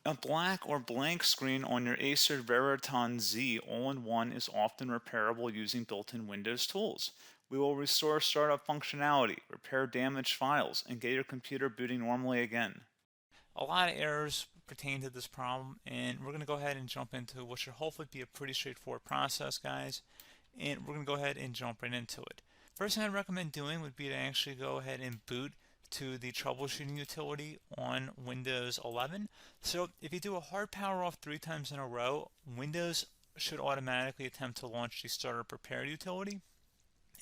A black or blank screen on your Acer Veriton Z All-In-One is often repairable using built-in Windows tools. We will restore startup functionality, repair damaged files, and get your computer booting normally again. A lot of errors pertain to this problem, and we're going to go ahead and jump into what should hopefully be a pretty straightforward process, guys. And we're going to go ahead and jump right into it. First thing I'd recommend doing would be to actually go ahead and boot to the troubleshooting utility on Windows 11. So if you do a hard power off 3 times in a row, Windows should automatically attempt to launch the startup repair utility.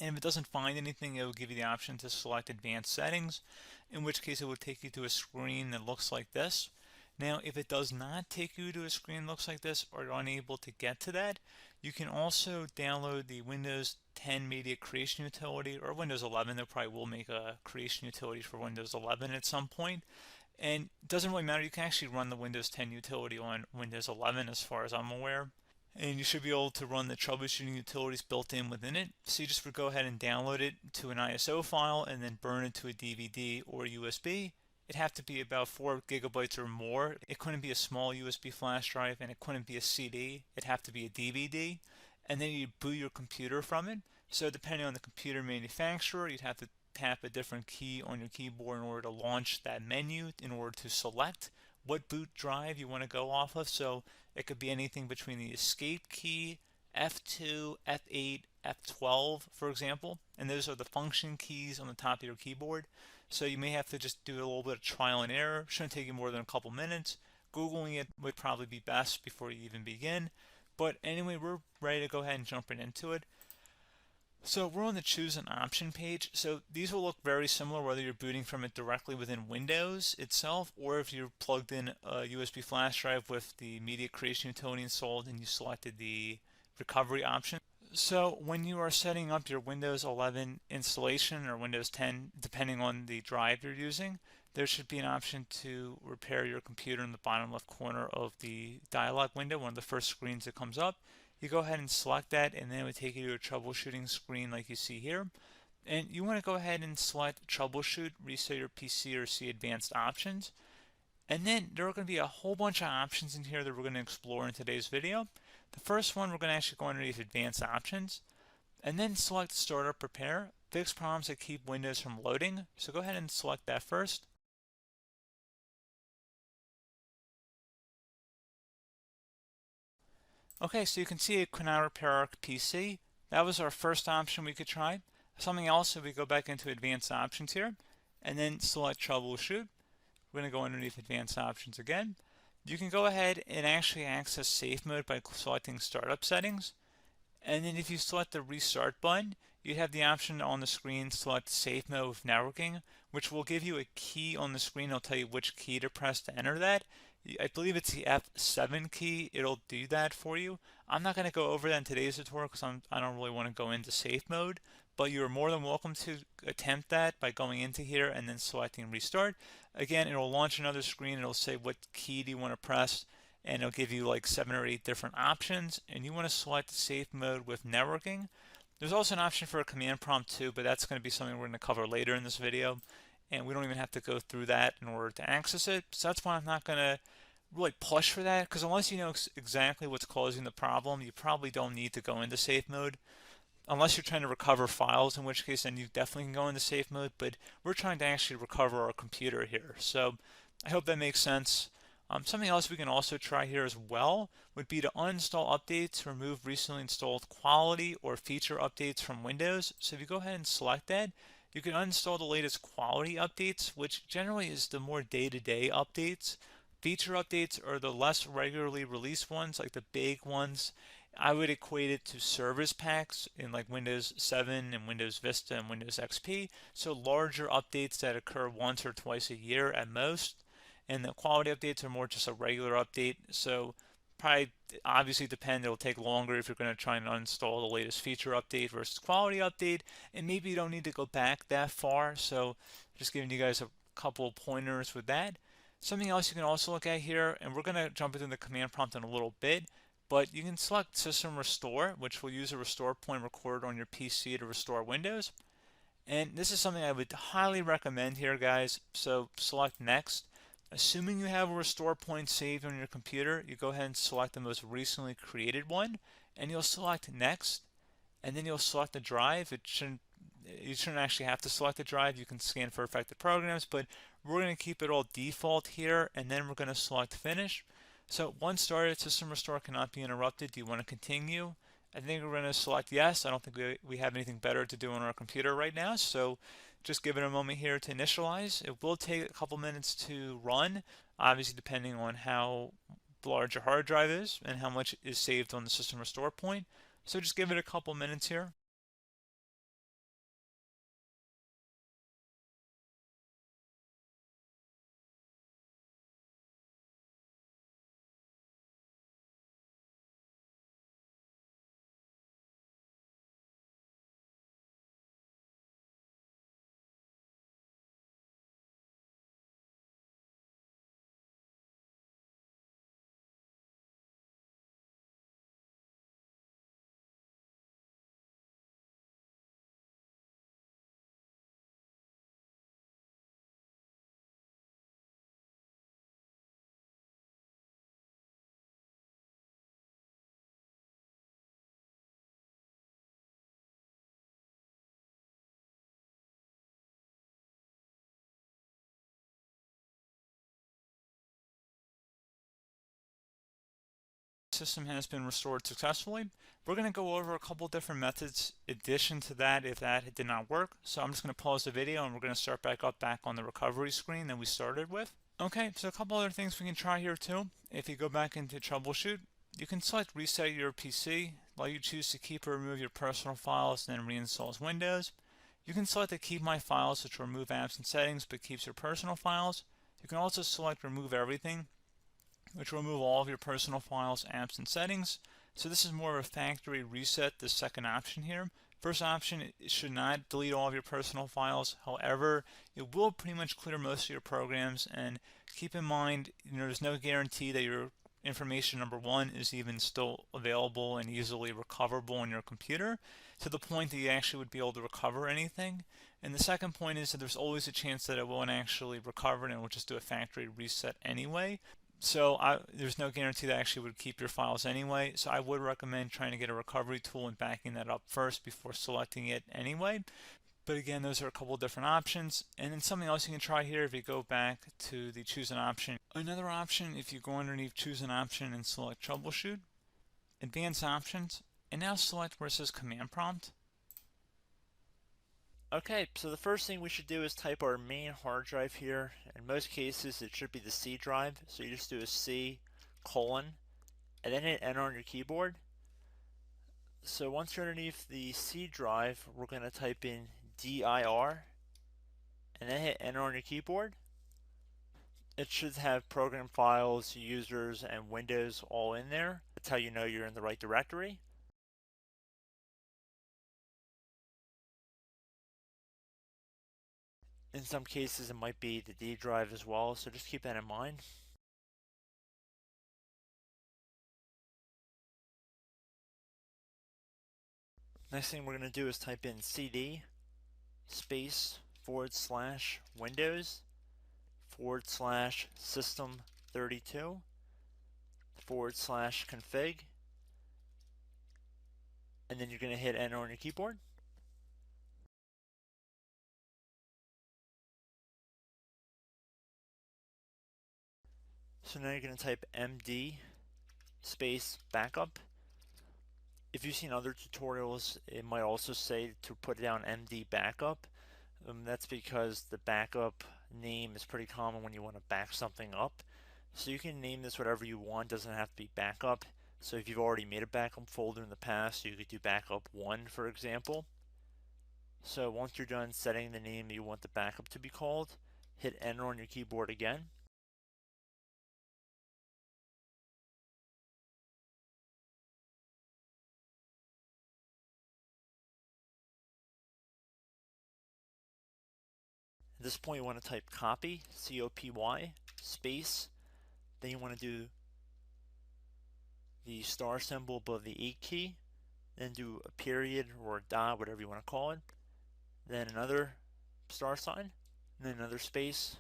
And if it doesn't find anything, it will give you the option to select advanced settings, in which case it will take you to a screen that looks like this. Now, if it does not take you to a screen that looks like this, or you're unable to get to that, you can also download the Windows 10 Media Creation Utility, or Windows 11. They probably will make a creation utility for Windows 11 at some point. And it doesn't really matter, you can actually run the Windows 10 utility on Windows 11 as far as I'm aware, and you should be able to run the troubleshooting utilities built in within it. So you just would go ahead and download it to an ISO file and then burn it to a DVD or USB. It'd have to be about 4 gigabytes or more. It couldn't be a small USB flash drive, and it couldn't be a CD. It'd have to be a DVD. And then you'd boot your computer from it. So depending on the computer manufacturer, you'd have to tap a different key on your keyboard in order to launch that menu, in order to select what boot drive you want to go off of. So it could be anything between the escape key, F2, F8, F12, for example, and those are the function keys on the top of your keyboard. So you may have to just do a little bit of trial and error. Shouldn't take you more than a couple minutes. Googling it would probably be best before you even begin. But anyway, we're ready to go ahead and jump right into it. So we're on the choose an option page. So these will look very similar whether you're booting from it directly within Windows itself, or if you're plugged in a USB flash drive with the media creation utility installed and you selected the recovery option. So when you are setting up your Windows 11 installation or Windows 10, depending on the drive you're using, there should be an option to repair your computer in the bottom left corner of the dialog window, one of the first screens that comes up. You go ahead and select that, and then it would take you to a troubleshooting screen like you see here. And you want to go ahead and select troubleshoot, reset your PC, or see advanced options. And then there are going to be a whole bunch of options in here that we're going to explore in today's video. The first one, we're going to actually go underneath advanced options and then select startup repair, fix problems that keep Windows from loading. So go ahead and select that first. Okay, so you can see it could now repair our PC. That was our first option we could try. Something else, if we go back into advanced options here and then select troubleshoot, we're going to go underneath advanced options again. You can go ahead and actually access safe mode by selecting startup settings. And then if you select the restart button, you have the option on the screen select safe mode with networking, which will give you a key on the screen. It'll tell you which key to press to enter that. I believe it's the F7 key. It'll do that for you. I'm not going to go over that in today's tutorial because I don't really want to go into safe mode, but you're more than welcome to attempt that by going into here and then selecting restart. Again, it'll launch another screen. It'll say what key do you want to press, and it'll give you like 7 or 8 different options, and you want to select safe mode with networking. There's also an option for a command prompt too, but that's going to be something we're going to cover later in this video, and we don't even have to go through that in order to access it. So that's why I'm not going to really push for that, because unless you know exactly what's causing the problem, you probably don't need to go into safe mode. Unless you're trying to recover files, in which case then you definitely can go into safe mode, but we're trying to actually recover our computer here. So I hope that makes sense. Something else we can also try here as well would be to uninstall updates, remove recently installed quality or feature updates from Windows. So if you go ahead and select that, you can uninstall the latest quality updates, which generally is the more day-to-day updates. Feature updates are the less regularly released ones, like the big ones. I would equate it to service packs in like Windows 7 and Windows Vista and Windows XP. So larger updates that occur once or twice a year at most. And the quality updates are more just a regular update. So probably obviously depend, it'll take longer if you're going to try and uninstall the latest feature update versus quality update. And maybe you don't need to go back that far. So just giving you guys a couple of pointers with that. Something else you can also look at here, and we're going to jump into the command prompt in a little bit, but you can select System Restore, which will use a restore point recorded on your PC to restore Windows. And this is something I would highly recommend here, guys. So select Next. Assuming you have a restore point saved on your computer, you go ahead and select the most recently created one, and you'll select next, and then you'll select the drive. You shouldn't actually have to select the drive. You can scan for affected programs, but we're going to keep it all default here, and then we're going to select finish. So once started, system restore cannot be interrupted. Do you want to continue? I think we're going to select yes. I don't think we have anything better to do on our computer right now, so just give it a moment here to initialize. It will take a couple minutes to run, obviously depending on how large your hard drive is and how much is saved on the system restore point. So just give it a couple minutes here. System has been restored successfully. We're going to go over a couple different methods in addition to that if that did not work. So I'm just going to pause the video and we're going to start back on the recovery screen that we started with. Okay, so a couple other things we can try here too. If you go back into troubleshoot, you can select reset your PC, while you choose to keep or remove your personal files and then reinstalls Windows. You can select to keep my files, which will remove apps and settings but keeps your personal files. You can also select remove everything, which will remove all of your personal files, apps, and settings. So this is more of a factory reset, the second option here. First option, it should not delete all of your personal files. However, it will pretty much clear most of your programs, and keep in mind, there's no guarantee that your information, number one, is even still available and easily recoverable on your computer to the point that you actually would be able to recover anything. And the second point is that there's always a chance that it won't actually recover and it will just do a factory reset anyway. So there's no guarantee that actually would keep your files anyway. So I would recommend trying to get a recovery tool and backing that up first before selecting it anyway. But again, those are a couple different options. And then something else you can try here if you go back to the choose an option. Another option, if you go underneath choose an option and select troubleshoot, advanced options, and now select where it says command prompt. Okay, so the first thing we should do is type our main hard drive here. In most cases, it should be the C drive. So you just do a C colon and then hit enter on your keyboard. So once you're underneath the C drive, we're going to type in dir and then hit enter on your keyboard. It should have program files, users, and Windows all in there. That's how you know you're in the right directory. In some cases, it might be the D drive as well, so just keep that in mind. Next thing we're going to do is type in cd space / Windows / system 32 / config, and then you're going to hit enter on your keyboard. So now you're going to type md space backup. If you've seen other tutorials, it might also say to put down md backup. That's because the backup name is pretty common when you want to back something up. So you can name this whatever you want, doesn't have to be backup. So if you've already made a backup folder in the past, you could do backup 1, for example. So once you're done setting the name you want the backup to be called, hit enter on your keyboard again. At this point, you want to type copy, C-O-P-Y, space. Then you want to do the star symbol above the 8 key. Then do a period or a dot, whatever you want to call it. Then another star sign, and then another space,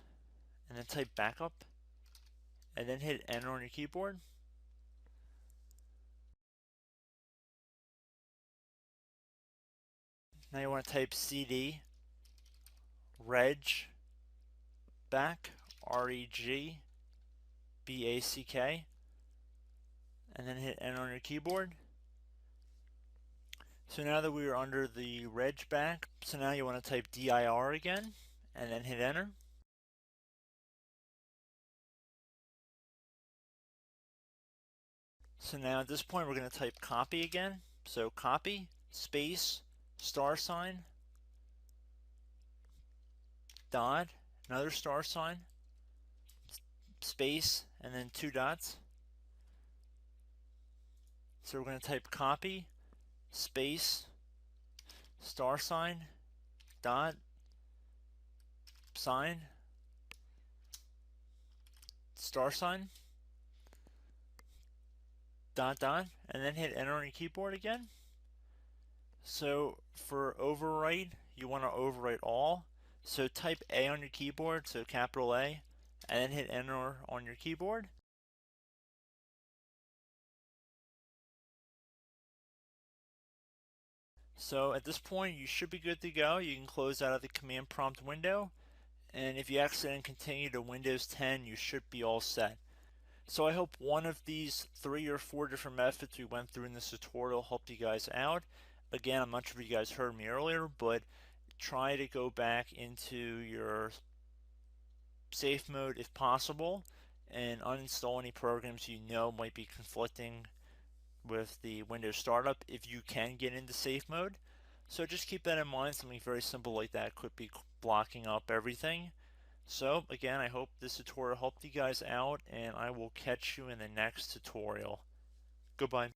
and then type backup. and then hit enter on your keyboard. Now you want to type cd reg back, REG BACK, and then hit enter on your keyboard. So now that we are under the reg back, so now you want to type dir again and then hit enter. So now at this point we're going to type copy again. So copy space $sign dot, another $sign, space, and then 2 dots. So we're going to type copy space $sign dot sign $sign dot dot, and then hit enter on your keyboard again. So for overwrite, you want to overwrite all. So type A on your keyboard, so capital A, and then hit enter on your keyboard. So at this point you should be good to go. You can close out of the command prompt window, and if you accidentally continue to Windows 10, you should be all set. So I hope one of these 3 or 4 different methods we went through in this tutorial helped you guys out. Again, I'm not sure if you guys heard me earlier, but try to go back into your safe mode if possible and uninstall any programs you know might be conflicting with the Windows startup if you can get into safe mode. So just keep that in mind. Something very simple like that could be blocking up everything. So again, I hope this tutorial helped you guys out, and I will catch you in the next tutorial. Goodbye.